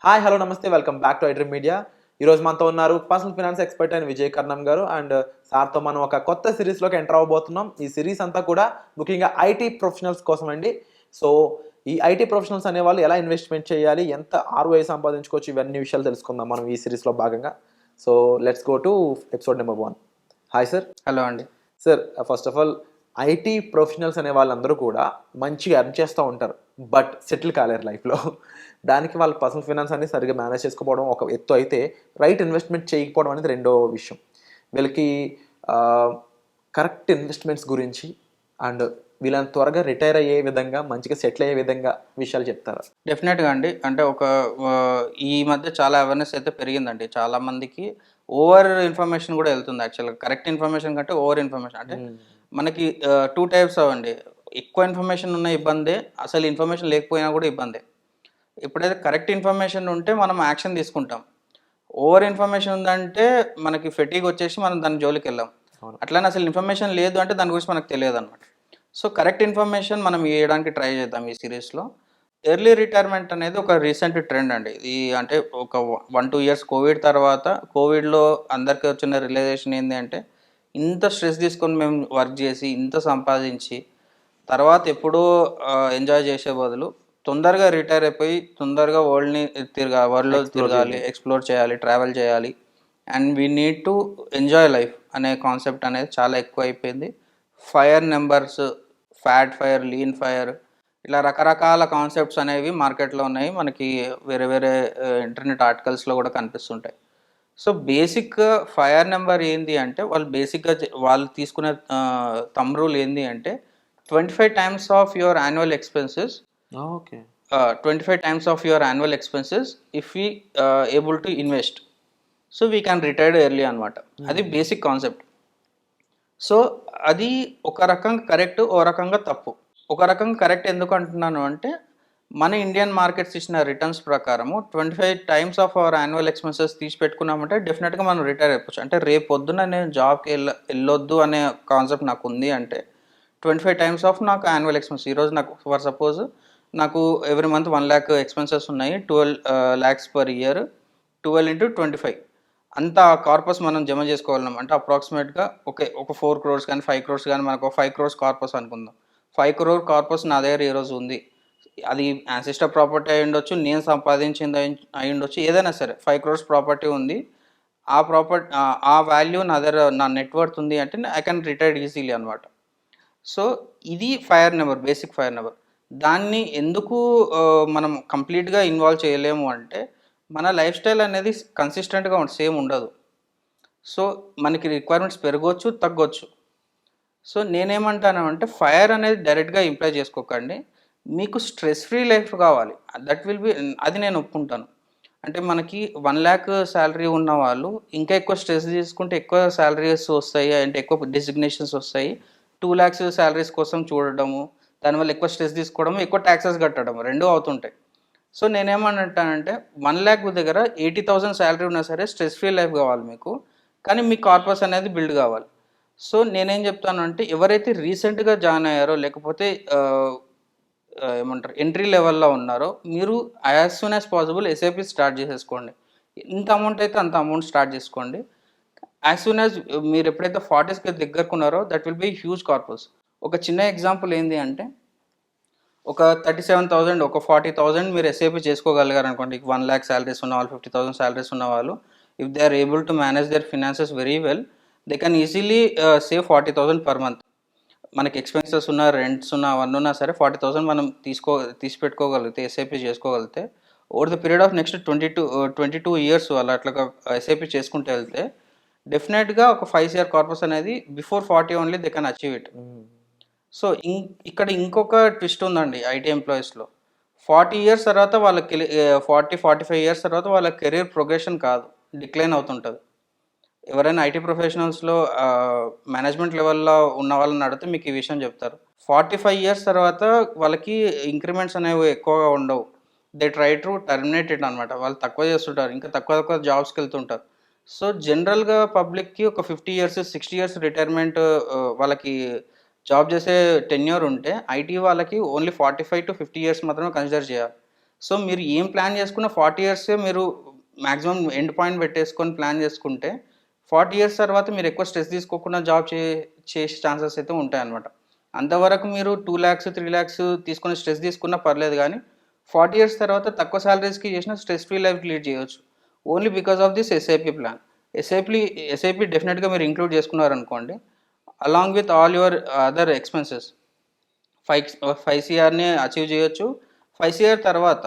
Hi hello నమస్తే welcome back to iDream media. ఈరోజు మనతో ఉన్నారు పర్సనల్ ఫినాన్స్ ఎక్స్పర్ట్ అయిన విజయ్ కర్ణం గారు. అండ్ సార్తో మనం ఒక కొత్త సిరీస్లోకి ఎంటర్ అవ్వబోతున్నాం. ఈ సిరీస్ అంతా కూడా ముఖ్యంగా ఐటీ ప్రొఫెషనల్స్ కోసం అండి. సో ఈ ఐటీ ప్రొఫెషనల్స్ అనేవాళ్ళు ఎలా ఇన్వెస్ట్మెంట్ చేయాలి, ఎంత ఆర్ఓఐ సంపాదించుకోవచ్చు, ఇవన్నీ విషయాలు తెలుసుకుందాం మనం ఈ సిరీస్లో భాగంగా. So let's go to episode number 1. Hi sir. Hello అండి. Sir, first of all IT professionals అనే వాళ్ళందరూ కూడా మంచిగా ఎర్న్ చేస్తూ ఉంటారు, బట్ సెటిల్ కాలేరు లైఫ్లో. దానికి వాళ్ళ పర్సనల్ ఫినాన్స్ అనేది సరిగ్గా మేనేజ్ చేసుకోవడం ఒక ఎత్తు అయితే, రైట్ ఇన్వెస్ట్మెంట్ చేయకపోవడం అనేది రెండో విషయం. వీళ్ళకి కరెక్ట్ ఇన్వెస్ట్మెంట్స్ గురించి అండ్ వీళ్ళని త్వరగా రిటైర్ అయ్యే విధంగా, మంచిగా సెటిల్ అయ్యే విధంగా విషయాలు చెప్తారా? డెఫినెట్గా అండి. అంటే ఈ మధ్య చాలా అవేర్నెస్ అయితే పెరిగిందండి. చాలామందికి ఓవర్ ఇన్ఫర్మేషన్ కూడా వెళ్తుంది. యాక్చువల్గా కరెక్ట్ ఇన్ఫర్మేషన్ కంటే ఓవర్ ఇన్ఫర్మేషన్. అంటే మనకి 2 టైప్స్ అవండి. ఎక్కువ ఇన్ఫర్మేషన్ ఉన్న ఇబ్బందే, అసలు ఇన్ఫర్మేషన్ లేకపోయినా కూడా ఇబ్బందే. ఎప్పుడైతే కరెక్ట్ ఇన్ఫర్మేషన్ ఉంటే మనం యాక్షన్ తీసుకుంటాం. ఓవర్ ఇన్ఫర్మేషన్ ఉందంటే మనకి ఫెటీగ్ వచ్చేసి మనం దాని జోలికి వెళ్ళాం. అట్లానే అసలు ఇన్ఫర్మేషన్ లేదు అంటే దాని గురించి మనకు తెలియదు అనమాట. సో కరెక్ట్ ఇన్ఫర్మేషన్ మనం ఇవ్వడానికి ట్రై చేద్దాం ఈ సిరీస్లో. ఎర్లీ రిటైర్మెంట్ అనేది ఒక రీసెంట్ ట్రెండ్ అండి. అంటే ఒక 1-2 ఇయర్స్ కోవిడ్ తర్వాత, కోవిడ్లో అందరికీ వచ్చిన రియలైజేషన్ ఏంటి అంటే, ఇంత స్ట్రెస్ తీసుకొని మేము వర్క్ చేసి ఇంత సంపాదించి తర్వాత ఎప్పుడూ ఎంజాయ్ చేసే బదులు తొందరగా రిటైర్ అయిపోయి తొందరగా వరల్డ్లో తిరగాలి, ఎక్స్ప్లోర్ చేయాలి, ట్రావెల్ చేయాలి, and we need to enjoy life అనే కాన్సెప్ట్ అనేది చాలా ఎక్కువ అయిపోయింది. Fire numbers, fat fire, lean fire, ఇలా రకరకాల కాన్సెప్ట్స్ అనేవి మార్కెట్లో ఉన్నాయి. మనకి వేరే వేరే ఇంటర్నెట్ ఆర్టికల్స్లో కూడా కనిపిస్తుంటాయి. సో బేసిక్ ఫైర్ నెంబర్ ఏంది అంటే, వాళ్ళు తీసుకునే థంబ్ రూల్ ఏంది అంటే 25 times of your annual expenses. Okay. 25 times of your annual expenses if we able to invest, so we can retired early అనమాట. అది బేసిక్ కాన్సెప్ట్. సో అది ఒక రకంగా కరెక్ట్, ఓ రకంగా తప్పు. ఒక రకంగా కరెక్ట్ ఎందుకు అంటున్నాను అంటే, మన ఇండియన్ మార్కెట్స్ ఇచ్చిన రిటర్న్స్ ప్రకారము 25 times of our annual expenses తీసి పెట్టుకున్నామంటే డెఫినెట్గా మనం రిటైర్ అయిపోవచ్చు. అంటే రేపు పొద్దున నేను జాబ్కి వెళ్ళొద్దు అనే కాన్సెప్ట్ నాకు ఉంది అంటే 25 టైమ్స్ ఆఫ్ నాకు యాన్యువల్ ఎక్స్పెన్సెస్. ఈరోజు నాకు ఫర్ సపోజ్ నాకు ఎవ్రీ మంత్ 1 lakh ఎక్స్పెన్సెస్ ఉన్నాయి. 12 lakhs పర్ ఇయర్. 12 into 25 అంత కార్పస్ మనం జమ చేసుకోగలం. అంటే అప్రాక్సిమేట్గా ఒక 4 crores కానీ 5 crores కానీ, మనకు 5 crores కార్పస్ అనుకుందాం. 5 crore కార్పస్ నా దగ్గర ఈరోజు ఉంది. అది యాన్సిస్టర్ ప్రాపర్టీ అయి ఉండొచ్చు, నేను సంపాదించింది అయి ఉండొచ్చు, ఏదైనా సరే 5 crores ప్రాపర్టీ ఉంది. ఆ వాల్యూ నా దగ్గర, నా నెట్వర్త్ ఉంది అంటే ఐ కెన్ రిటైర్డ్ ఈజీలీ అనమాట. సో ఇది fire number, basic fire number. దాన్ని ఎందుకు మనం కంప్లీట్గా ఇన్వాల్వ్ చేయలేము అంటే, మన లైఫ్ స్టైల్ అనేది కన్సిస్టెంట్గా సేమ్ ఉండదు. సో మనకి రిక్వైర్మెంట్స్ పెరగవచ్చు, తగ్గొచ్చు. సో నేనేమంటాను అంటే, ఫైర్ అనేది డైరెక్ట్గా ఇంప్లై చేసుకోకండి. మీకు స్ట్రెస్ ఫ్రీ లైఫ్ కావాలి, దట్ విల్ బి, అది నేను ఒప్పుకుంటాను. అంటే మనకి 1 lakh శాలరీ ఉన్న వాళ్ళు ఇంకా ఎక్కువ స్ట్రెస్ తీసుకుంటే ఎక్కువ శాలరీస్ వస్తాయి, అంటే ఎక్కువ డెసిగ్నేషన్స్ వస్తాయి. 2 lakhs శాలరీస్ కోసం చూడడము, దానివల్ల ఎక్కువ స్ట్రెస్ తీసుకోవడము, ఎక్కువ ట్యాక్సెస్ కట్టడం, రెండూ అవుతుంటాయి. సో నేనేమంటానంటే, 1 lakh దగ్గర 80,000 శాలరీ ఉన్నా సరే స్ట్రెస్ ఫ్రీ లైఫ్ కావాలి మీకు, కానీ మీ కార్పస్ అనేది బిల్డ్ కావాలి. సో నేనేం చెప్తాను అంటే, ఎవరైతే రీసెంట్గా జాయిన్ అయ్యారో, లేకపోతే ఏమంటారు ఎంట్రీ లెవెల్లో ఉన్నారో, మీరు as soon as possible SIP start చేసేసుకోండి. ఎంత అమౌంట్ అయితే అంత అమౌంట్ స్టార్ట్ చేసుకోండి. యాజ్ సూన్ యాజ్ మీరు ఎప్పుడైతే 40స్కి దగ్గరకున్నారో, that will be huge corpus. ఒక చిన్న ఎగ్జాంపుల్ ఏంటి అంటే, ఒక 37,000, ఒక 40,000 మీరు ఎస్ఐపి చేసుకోగలిగారు అనుకోండి. 1 lakh శాలరీస్ ఉన్న వాళ్ళు, 50,000 శాలరీస్ ఉన్న వాళ్ళు, if they are able to manage their finances very well, they can easily save 40,000 per month. మనకి ఎక్స్పెన్సెస్ ఉన్న, రెంట్స్ ఉన్న, అవన్నీ ఉన్నా సరే 40,000 మనం తీసి పెట్టుకోగలిగితే, ఎస్ఐపి చేసుకోగలిగితే, over the period of next 22 years అలా అట్లా ఎస్ఐపి చేసుకుంటూ వెళ్తే, డెఫినెట్గా ఒక 5 year కార్పస్ అనేది before 40 only they can achieve it. So ఇక్కడ ఇంకొక ట్విస్ట్ ఉందండి ఐటీ ఎంప్లాయీస్లో. 40 years తర్వాత వాళ్ళకి 45 years తర్వాత వాళ్ళ కెరీర్ ప్రోగ్రెషన్ కాదు, డిక్లైన్ అవుతుంటుంది. ఎవరైనా ఐటీ ప్రొఫెషనల్స్లో మేనేజ్మెంట్ లెవెల్లో ఉన్న వాళ్ళని అడిగితే మీకు ఈ విషయం చెప్తారు. 45 years తర్వాత వాళ్ళకి ఇంక్రిమెంట్స్ అనేవి ఎక్కువగా ఉండవు. They try to terminate it అనమాట. వాళ్ళు తక్కువ చేస్తుంటారు, ఇంకా తక్కువ జాబ్స్కి వెళ్తుంటారు. సో జనరల్గా పబ్లిక్కి ఒక 50 years 60 years రిటైర్మెంట్ వాళ్ళకి జాబ్ చేసే టెన్యూర్ ఉంటే ఐటీ వాళ్ళకి ఓన్లీ 45 to 50 ఇయర్స్ మాత్రమే కన్సిడర్ చేయాలి. సో మీరు ఏం ప్లాన్ చేసుకున్న 40 ఇయర్సే మీరు మాక్సిమం ఎండ్ పాయింట్ పెట్టేసుకొని ప్లాన్ చేసుకుంటే 40 ఇయర్స్ తర్వాత మీరు ఎక్కువ స్ట్రెస్ తీసుకోకుండా జాబ్ చేసే ఛాన్సెస్ అయితే ఉంటాయన్నమాట. అంతవరకు మీరు 2 lakhs 3 lakhs తీసుకొని స్ట్రెస్ తీసుకున్నా పర్లేదు కానీ 40 ఇయర్స్ తర్వాత తక్కువ సాలరీస్కి చేసిన స్ట్రెస్ ఫ్రీ లైఫ్ లీడ్ చేయొచ్చు. Only because of this SIP plan. SIP డెఫినెట్గా మీరు ఇంక్లూడ్ చేసుకున్నారనుకోండి, along with all your other expenses 5 CRని అచీవ్ చేయొచ్చు. 5 CR తర్వాత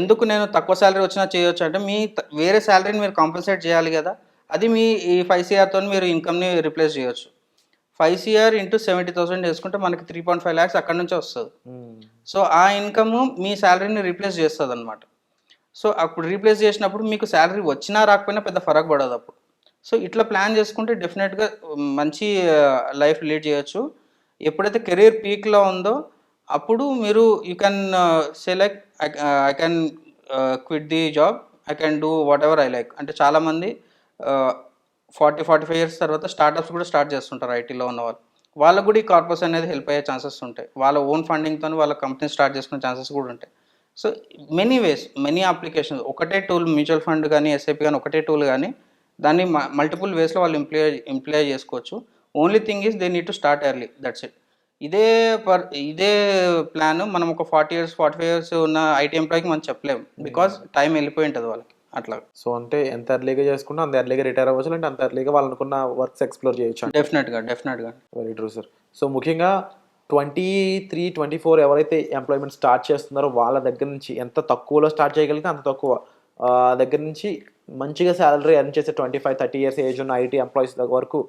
ఎందుకు నేను తక్కువ శాలరీ వచ్చినా చేయొచ్చు అంటే వేరే శాలరీని మీరు కాంపెన్సేట్ చేయాలి కదా, అది మీ ఈ 5 CRతో మీరు ఇన్కమ్ని రిప్లేస్ చేయొచ్చు. 5 CR ఇంటూ 70,000 వేసుకుంటే మనకి 3.5 lakhs అక్కడి నుంచే వస్తుంది. సో ఆ ఇన్కమ్ మీ శాలరీని రీప్లేస్ చేస్తుంది అనమాట. సో అప్పుడు రీప్లేస్ చేసినప్పుడు మీకు శాలరీ వచ్చినా రాకపోయినా పెద్ద ఫరక్ పడదు అప్పుడు. సో ఇట్లా ప్లాన్ చేసుకుంటే డెఫినెట్గా మంచి లైఫ్ లీడ్ చేయొచ్చు. ఎప్పుడైతే కెరీర్ పీక్లో ఉందో అప్పుడు మీరు you can say like I can quit the job, I can do what ever I like. అంటే చాలామంది 40-45 ఇయర్స్ తర్వాత స్టార్టప్స్ కూడా స్టార్ట్ చేస్తుంటారు ఐటీలో ఉన్న వాళ్ళు. వాళ్ళకు కూడా ఈ కార్పస్ అనేది హెల్ప్ అయ్యే ఛాన్సెస్ ఉంటాయి. వాళ్ళ ఓన్ ఫండింగ్తో వాళ్ళ కంపెనీ స్టార్ట్ చేసుకునే ఛాన్సెస్ కూడా ఉంటాయి. So many ways, many applications. ఒకటే టూల్, మ్యూచువల్ ఫండ్ కానీ ఎస్ఐపి కానీ ఒకటే టూల్ కానీ దాన్ని మల్టిపుల్ వేస్లో వాళ్ళు ఎంప్లాయ్ చేసుకోవచ్చు. Only thing is they need to start early, that's it. ఇదే ప్లాన్ మనం ఒక 40 ఇయర్స్ 45 ఇయర్స్ ఉన్న ఐటీ ఎంప్లాయ్కి మనం చెప్పలేము, బికాస్ టైం వెళ్ళిపోయి ఉంటుంది వాళ్ళకి అట్లా. సో అంటే ఎంత ఎర్లీగా చేసుకుంటే అంత ఎర్లీగా రిటైర్ అవ్వచ్చు, అంటే అంత ఎర్లీగా వాళ్ళు అనుకున్న వర్క్స్ ఎక్స్ప్లోర్ చేయొచ్చు. డెఫినెట్గా. Very true sir. సో ముఖ్యంగా 23-24 ఎవరైతే ఎంప్లాయ్మెంట్ స్టార్ట్ చేస్తున్నారో వాళ్ళ దగ్గర నుంచి ఎంత తక్కువలో స్టార్ట్ చేయగలిగితే అంత తక్కువ దగ్గర నుంచి మంచిగా శాలరీ ఎర్న్ చేసే 25-30 ఇయర్స్ ఏజ్ ఉన్న ఐటీ ఎంప్లాయీస్ వరకు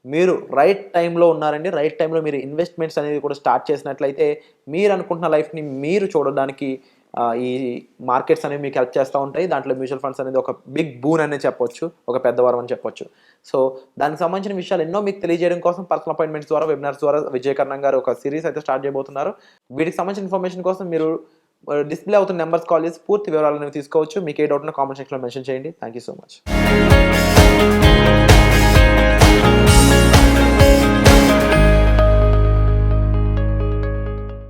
మీరు రైట్ టైంలో ఉన్నారండి. రైట్ టైంలో మీరు ఇన్వెస్ట్మెంట్స్ అనేది కూడా స్టార్ట్ చేసినట్లయితే మీరు అనుకుంటున్న లైఫ్ని మీరు చూడడానికి ఈ మార్కెట్స్ అనేవి మీకు హెల్ప్ చేస్తూ ఉంటాయి. దాంట్లో మ్యూచువల్ ఫండ్స్ అనేది ఒక బిగ్ బూన్ అనేది చెప్పొచ్చు, ఒక పెద్ద వరం అని చెప్పొచ్చు. సో దానికి సంబంధించిన విషయాలు ఎన్నో మీకు తెలియజేయడం కోసం పర్సనల్ అపాయింట్మెంట్స్ ద్వారా, వెబినార్స్ ద్వారా విజయ్ కర్ణం గారు ఒక సిరీస్ అయితే స్టార్ట్ చేయబోతున్నారు. వీటికి సంబంధించిన ఇన్ఫర్మేషన్ కోసం మీరు డిస్ప్లే అవుతున్న నెంబర్స్ కాల్ చేసి పూర్తి వివరాలను తీసుకోవచ్చు. మీకు ఏ డౌట్ ఉన్నా కామెంట్ సెక్షన్లో మెన్షన్ చేయండి. Thank you so much.